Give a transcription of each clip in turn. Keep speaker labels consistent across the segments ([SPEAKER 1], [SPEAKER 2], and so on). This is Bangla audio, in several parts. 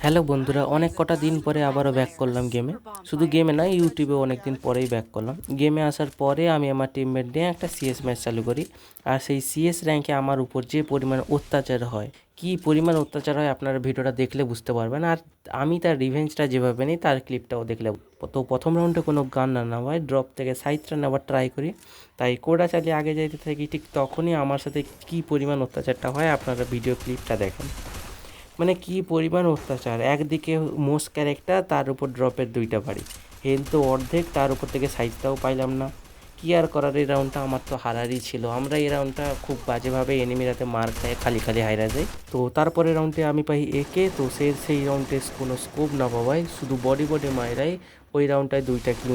[SPEAKER 1] হ্যালো বন্ধুরা, অনেক কটা দিন পরে আবারও ব্যাক করলাম গেমে। শুধু গেমে না, ইউটিউবে অনেক দিন পরেই ব্যাক করলাম। গেমে আসার পরে আমি আমার টিমমেট নিয়ে একটা সিএস ম্যাচ চালু করি। আর সেই সিএস র্যাঙ্কে আমার উপর যে পরিমাণ অত্যাচার হয়, কি পরিমাণ অত্যাচার হয় আপনারা ভিডিওটা দেখলে বুঝতে পারবেন। আর আমি তার রিভেঞ্জটা যেভাবে নিই তার ক্লিপটাও দেখলে। তো প্রথম রাউন্ডে কোনো গান না নেওয়ায় ড্রপ থেকে সাইডটা নেওয়ার ট্রাই করি, তাই কোডা চালিয়ে আগে যাইতে থাকি। ঠিক তখনই আমার সাথে কী পরিমাণ অত্যাচারটা হয় আপনারা ভিডিও ক্লিপটা দেখেন। মানে কি পরিমাণ অত্যাচার! একদিকে মোস্ট ক্যারেক্টার, তার উপর ড্রপের 2টা বাড়ি, হেলথ তো অর্ধেক, তার উপর থেকে সাইজটাও পাইলাম না। কি আর করার, এই রাউন্ডটা আমার তো হারারই ছিল। আমরা এই রাউন্ডটা খুব বাজেভাবে এনিমিরাতে মার খায় খালি খালি হাইরা যাই। তো তারপরে রাউন্ডে আমি পাই একে, তো সেই রাউন্ডে কোনো স্কোপ না পাওয়ায় শুধু বডি মাইরাই ওই রাউন্ডটায় 2টা কিল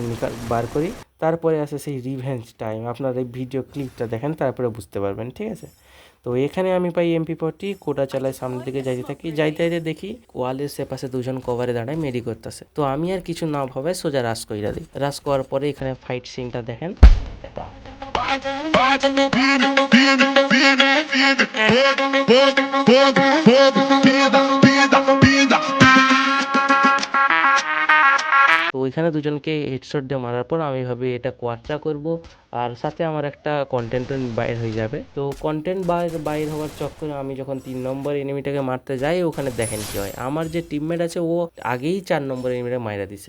[SPEAKER 1] বার করি। তারপরে আসে সেই রিভেঞ্জ টাইম। আপনারা এই ভিডিও ক্লিপটা দেখেন, তারপরে বুঝতে পারবেন, ঠিক আছে? তো এখানে আমি পাই MP40, কোটা চালায় সামনের দিকে যাইতে থাকি। যাইতে যাইতে দেখি ওয়ালের সেপাশে 2জন কভারে দাঁড়ায় মেডি করতেছে। তো আমি আর কিছু না ভাবে সোজা রাশ কইরা দিই। রাশ করার পরে এখানে ফাইট সিনটা দেখেন। তো ওইখানে দুজনকে হেডশট দিয়ে মারার পর আমি ভাবি এটা কোয়াড্রা করব, আর সাথে আমার একটা কন্টেন্ট বাইর হয়ে যাবে। তো কন্টেন্ট বাইর হওয়ার চক্করে আমি যখন 3 নম্বর এনিমিটাকে মারতে যাই, ওখানে দেখেন কি হয়। আমার যে টিমমেট আছে ও আগেই 4 নম্বর এনিমিটা মাইরা দিছে।